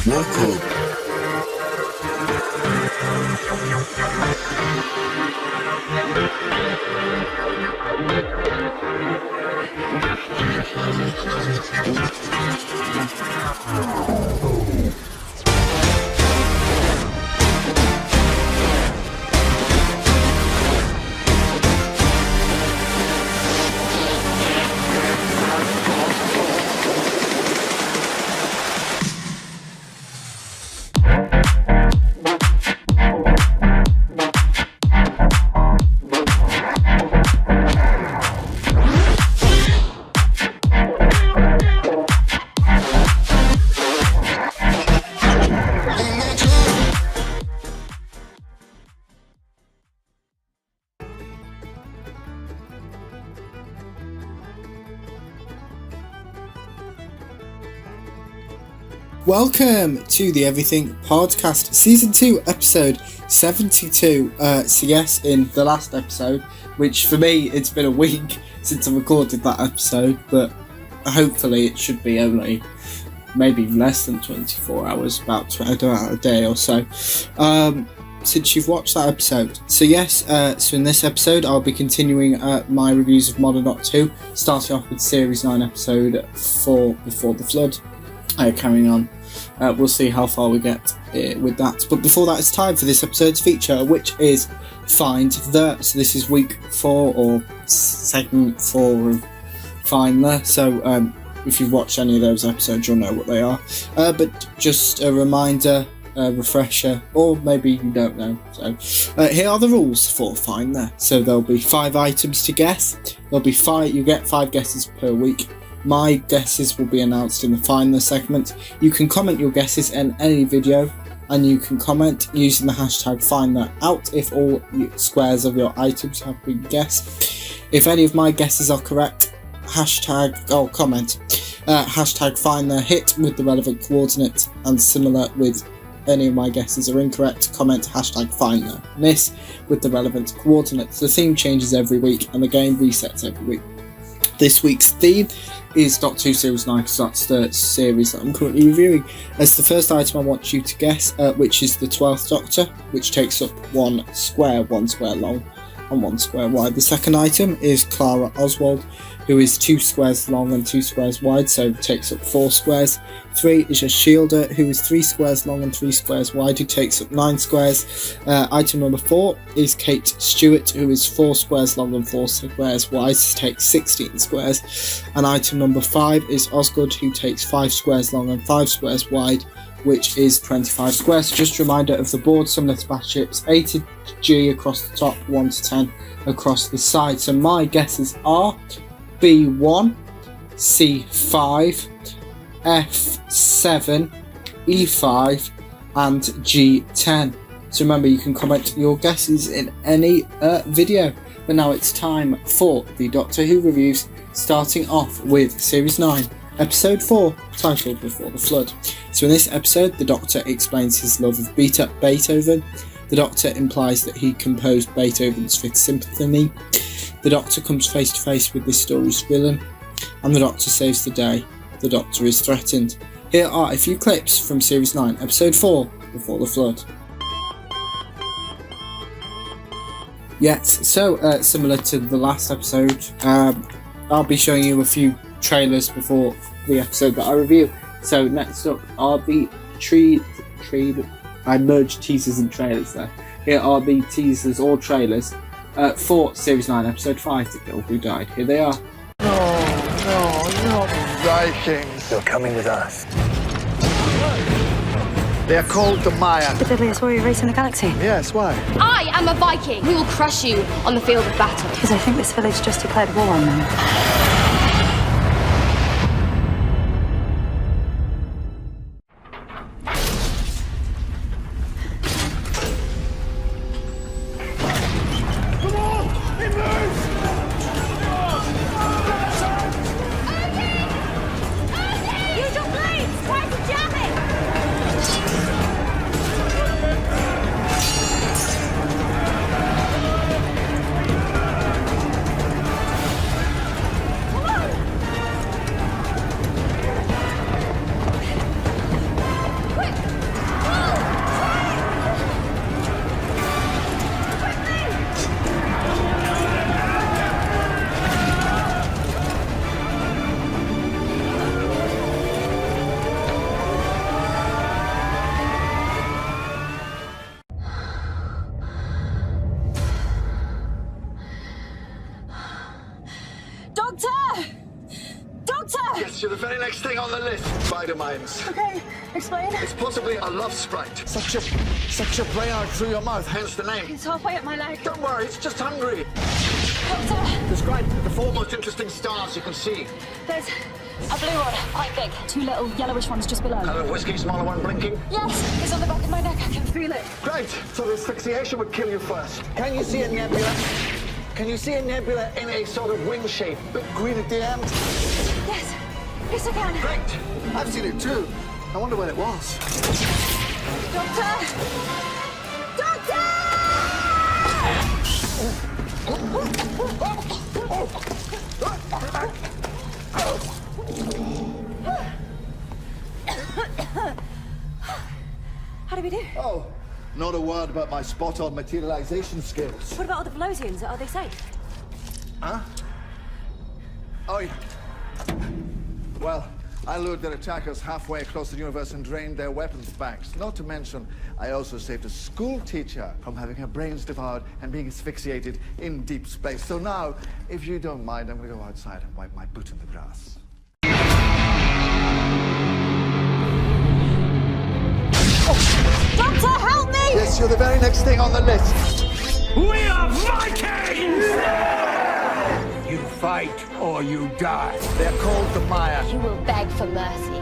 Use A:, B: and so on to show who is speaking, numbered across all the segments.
A: Welcome.
B: Welcome to the Everything Podcast, Season 2, Episode 72. So yes, in the last episode, which for me, it's been a week since I recorded that episode, but hopefully it should be only maybe less than 24 hours, about a day or so, since you've watched that episode. So yes, so in this episode, I'll be continuing my reviews of Modern Doctor 2, starting off with Series 9, Episode 4, Before the Flood. Carrying on, we'll see how far we get with that. But before that, it's time for this episode's feature, which is Find The. So this is week 4 or segment 4 of Find The. So if you've watched any of those episodes, you'll know what they are. But just a reminder, a refresher, or maybe you don't know. So here are the rules for Find The. So there'll be 5 items to guess. There'll be 5. You get 5 guesses per week. My guesses will be announced in the Find The segment. You can comment your guesses in any video, and you can comment using the hashtag FindTheOut if all squares of your items have been guessed. If any of my guesses are correct, comment. Hashtag FindTheHit with the relevant coordinates, and similar with any of my guesses are incorrect, comment hashtag FindTheMiss with the relevant coordinates. The theme changes every week, and the game resets every week. This week's theme is Doctor Who Series 9, because that's the series that I'm currently reviewing. As the first item, I want you to guess which is the 12th Doctor, which takes up 1 square long and 1 square wide. The second item is Clara Oswald, who is 2 squares long and 2 squares wide, so takes up 4 squares. 3 is a Shielder, who is 3 squares long and 3 squares wide, who takes up 9 squares. Item number 4 is Kate Stewart, who is 4 squares long and 4 squares wide, takes 16 squares. And item number 5 is Osgood, who takes 5 squares long and 5 squares wide, which is 25 squares. Just a reminder of the board, similar to battleships, A to G across the top, 1 to 10 across the side. So my guesses are B1, C5, F7, E5 and G10. So remember, you can comment your guesses in any video. But now it's time for the Doctor Who reviews, starting off with Series 9, Episode 4, titled Before the Flood. So in this episode, the Doctor explains his love of Beethoven. The Doctor implies that he composed Beethoven's Fifth Symphony. The Doctor comes face to face with this story's villain, and the Doctor saves the day. The Doctor is threatened. Here are a few clips from Series 9, Episode 4, Before the Flood. Yes, so similar to the last episode, I'll be showing you a few trailers before the episode that I review. So next up are the I merged teasers and trailers there. Here are the teasers or trailers for Series 9, Episode 5, The Girl Who Died. Here they are.
C: No, you're not Vikings.
D: They're coming with us.
C: They're called the Maya.
E: The deadliest warrior race in the galaxy.
C: Yes, why?
F: I am a Viking. We will crush you on the field of battle.
E: Because I think this village just declared war on them.
C: the list. Spider mines.
E: Okay, explain.
C: It's possibly a love sprite. Such a play out through your mouth, hence the name.
E: It's halfway up my leg.
C: Don't worry, it's just hungry.
E: Doctor,
C: Describe the four most interesting stars you can see.
E: there's a blue one, quite big. Two little yellowish ones just below.
C: And a whiskey smaller one blinking.
E: Yes, it's on the back of my neck. I can feel it.
C: Great. So the asphyxiation would kill you first. Can you see a nebula? Can you see a nebula in a sort of wing shape? Bit green at the end?
E: Yes, yes I can.
C: Great. I've seen it too. I wonder when it was.
E: Doctor! How do we do?
C: Oh, not a word about my spot-on materialization skills.
E: What about all the Velocians? Are they safe?
C: Huh? Oh, yeah. Well, I lured their attackers halfway across the universe and drained their weapons banks. Not to mention, I also saved a school teacher from having her brains devoured and being asphyxiated in deep space. So now, if you don't mind, I'm going to go outside and wipe my boot in the grass.
E: Doctor, help me!
C: Yes, you're the very next thing on the list.
A: We are Vikings! You fight or you die.
C: They're called the Maya.
F: You will beg for mercy.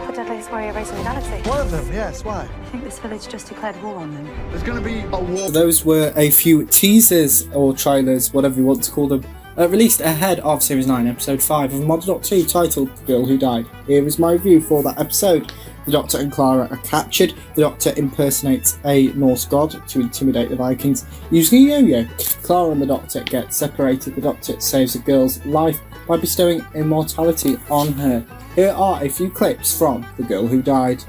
E: The deadliest warrior race in the galaxy.
C: One of them, yes. Why?
E: I think this village just declared war on them.
C: There's going to be a war.
B: Those were a few teasers or trailers, whatever you want to call them, released ahead of Series 9, Episode 5 of Modern Doctor Who, titled The Girl Who Died. Here is my review for that episode. The Doctor and Clara are captured. The Doctor impersonates a Norse god to intimidate the Vikings using a yo-yo. Clara and the Doctor get separated. The Doctor saves a girl's life by bestowing immortality on her. Here are a few clips from The Girl Who Died.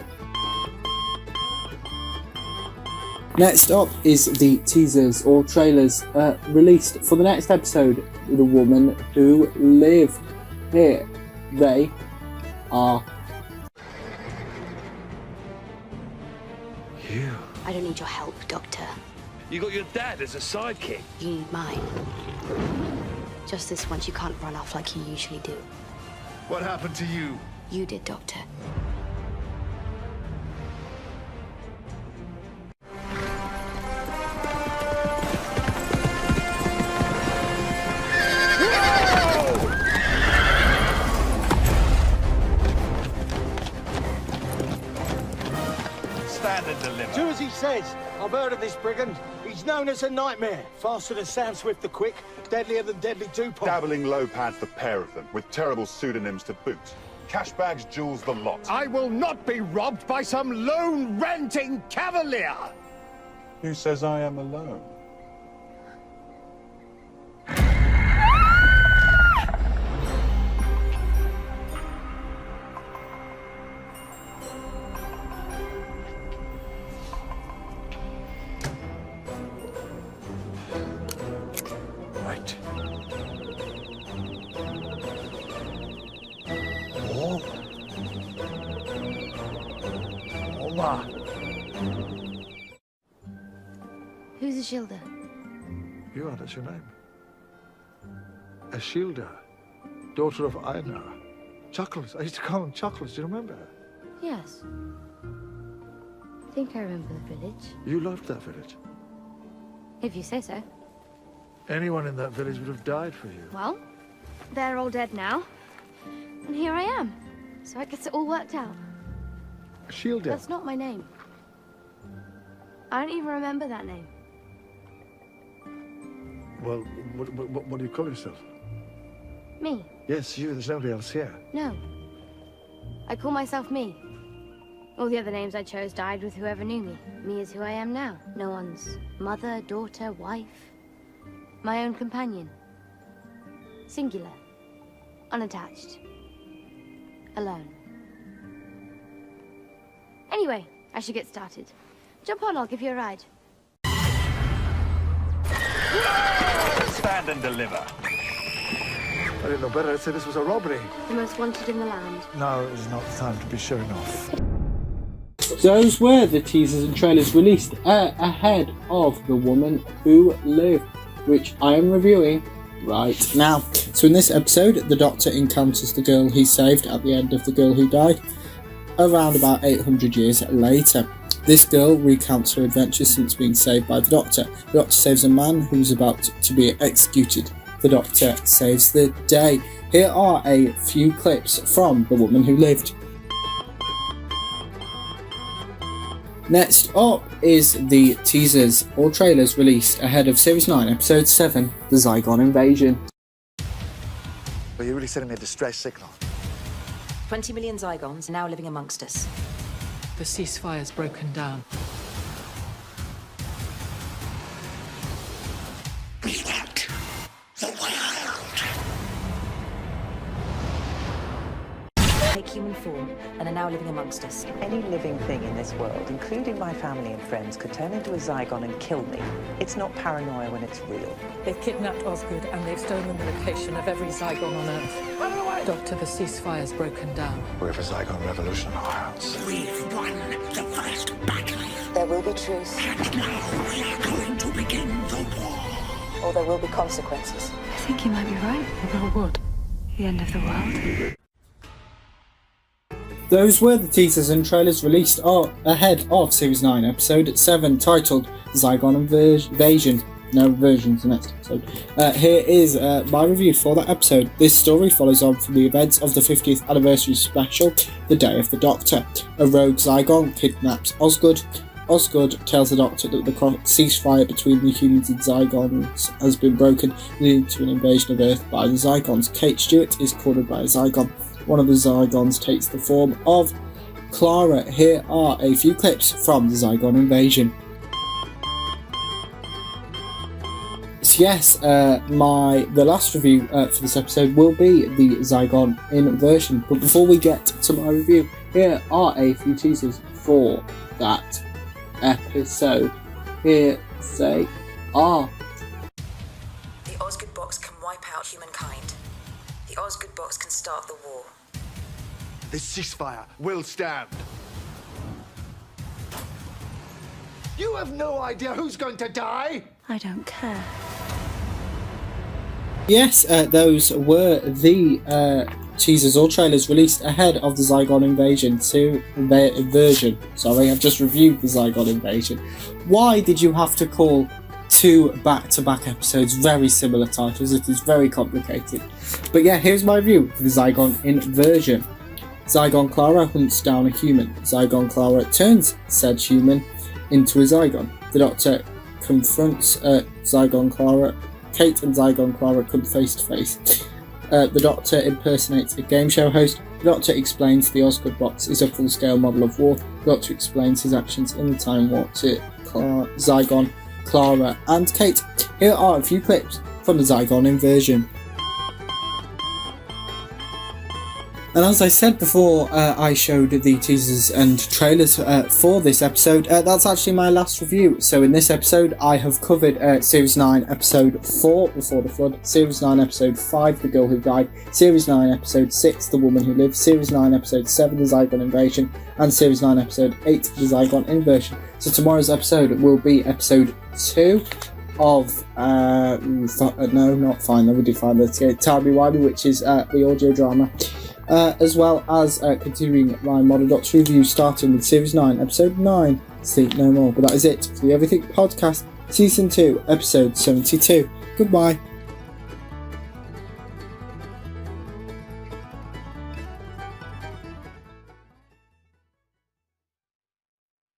B: Next up is the teasers or trailers released for the next episode, The Woman Who Lived. Here they are.
A: You?
F: I don't need your help, Doctor.
A: You got your dad as a sidekick.
F: You need mine. Just this once, you can't run off like you usually do.
C: What happened to you?
F: You did, Doctor.
A: Stand and deliver.
D: Do as he says. I've heard of this brigand. He's known as a nightmare. Faster than Sam Swift the Quick, deadlier than Deadly Dupont.
G: Dabbling low pads, the pair of them, with terrible pseudonyms to boot. Cash bags, jewels, the lot.
D: I will not be robbed by some lone ranting cavalier.
G: Who says I am alone?
D: Right. Oma.
F: Who's Ashilda?
D: You are, that's your name. Ashilda, daughter of Einar. Chuckles. I used to call him Chuckles. Do you remember her?
F: Yes. I think I remember the village.
D: You loved that village.
F: If you say so.
D: Anyone in that village would have died for you.
F: Well, they're all dead now. And here I am. So I guess it all worked out.
D: Ashilda.
F: That's not my name. I don't even remember that name.
D: Well, what do you call yourself?
F: Me?
D: Yes, you. There's nobody else here.
F: No. I call myself me. All the other names I chose died with whoever knew me. Me is who I am now. No one's mother, daughter, wife. My own companion. Singular. Unattached. Alone. Anyway, I should get started. Jump on, I'll give you a ride.
A: Stand and deliver.
D: I didn't know better. I'd say this was a robbery.
F: The most wanted in the land.
D: No, it is not the time to be showing off.
B: Those were the teasers and trailers released ahead of The Woman Who Lived, which I am reviewing right now. So in this episode, the Doctor encounters the girl he saved at the end of The Girl Who Died, around about 800 years later. This girl recounts her adventures since being saved by the Doctor. The Doctor saves a man who's about to be executed. The Doctor saves the day. Here are a few clips from The Woman Who Lived. Next up is the teasers or trailers released ahead of Series 9, Episode 7, The Zygon Invasion.
C: Are you really sending me a distress signal?
H: 20 million Zygons now living amongst us.
I: The ceasefire's broken down.
H: Take human form and are now living amongst us.
J: Any living thing in this world, including my family and friends, could turn into a Zygon and kill me. It's not paranoia when it's real.
I: They've kidnapped Osgood and they've stolen the location of every Zygon on Earth. Doctor, the ceasefire's broken down.
C: We have a Zygon revolution on our hands.
K: We've won the first battle.
J: There will be truth.
K: And now we are going to begin the war.
J: Or there will be consequences.
F: I think you might be right.
I: About what?
F: The end of the world.
B: Those were the teasers and trailers released ahead of Series 9, Episode 7, titled Zygon Invasion. No versions, the next episode. Here is my review for that episode. This story follows on from the events of the 50th anniversary special, The Day of the Doctor. A rogue Zygon kidnaps Osgood. Osgood tells the Doctor that the ceasefire between the humans and Zygons has been broken, leading to an invasion of Earth by the Zygons. Kate Stewart is cornered by a Zygon. One of the Zygons takes the form of Clara. Here are a few clips from the Zygon Invasion. So yes, the last review for this episode will be the Zygon Inversion. But before we get to my review, here are a few teasers for that episode. Here they are.
H: The Osgood box can wipe out humankind. The Osgood box can start the war.
C: This ceasefire will stand. You have no idea who's going to die.
F: I don't care.
B: Yes, those were the teasers or trailers released ahead of the Zygon Invasion version. Sorry, I've just reviewed the Zygon Invasion. Why did you have to call two back-to-back episodes very similar titles? It is very complicated. But yeah, here's my review for the Zygon Inversion. Zygon Clara hunts down a human. Zygon Clara turns said human into a Zygon. The Doctor confronts Zygon Clara. Kate and Zygon Clara come face to face. The Doctor impersonates a game show host. The Doctor explains the Osgood box is a full-scale model of war. The Doctor explains his actions in the Time Warp to Zygon, Clara and Kate. Here are a few clips from the Zygon Inversion. And as I said before, I showed the teasers and trailers for this episode. That's actually my last review. So in this episode, I have covered Series 9, Episode 4, Before the Flood, Series 9, Episode 5, The Girl Who Died, Series 9, Episode 6, The Woman Who Lived, Series 9, Episode 7, The Zygon Invasion, and Series 9, Episode 8, The Zygon Inversion. So tomorrow's episode will be Episode 2 of, no, not Final, we did Final, Timey-Wimey, which is the audio drama. As well as continuing my Modern Doctor review, starting with Series 9, Episode 9, Sleep No More. But that is it for the Everything Podcast, Season 2, Episode 72. Goodbye.